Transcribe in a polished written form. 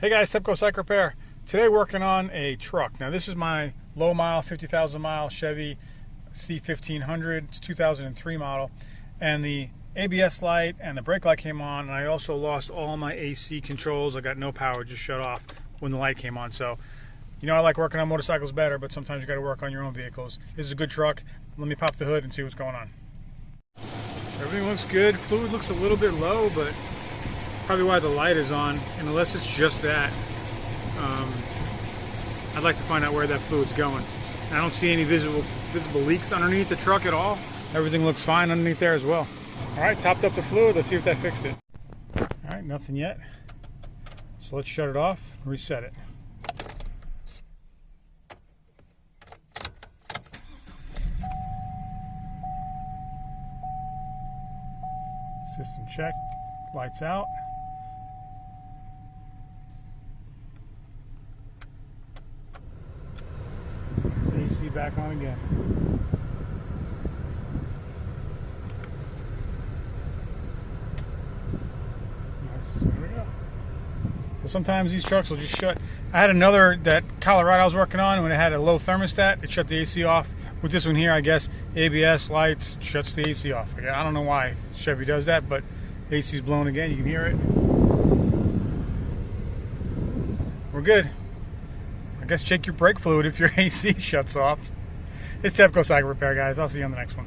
Hey guys, Tepcocyclerepair. Today working on a truck. Now this is my low mile, 50,000 mile Chevy C1500. It's 2003 model. And the ABS light and the brake light came on, and I also lost all my AC controls. I got no power, just shut off when the light came on. So, you know, I like working on motorcycles better, but sometimes you got to work on your own vehicles. This is a good truck. Let me pop the hood and see what's going on. Everything looks good. Fluid looks a little bit low, but probably why the light is on, and unless it's just that, I'd like to find out where that fluid's going. I don't see any visible leaks underneath the truck at all. Everything looks fine underneath there as well. All right, topped up the fluid. Let's see if that fixed it. All right, nothing yet. So let's shut it off, reset it. System check, lights out. AC back on again. There we go. So sometimes these trucks will just shut. I had another that Colorado I was working on when it had a low thermostat. It shut the AC off. With this one here, I guess ABS lights shuts the AC off. I don't know why Chevy does that, but AC's blowing again. You can hear it. We're good. I guess check your brake fluid if your AC shuts off. It's Tepcocyclerepair, guys. I'll see you on the next one.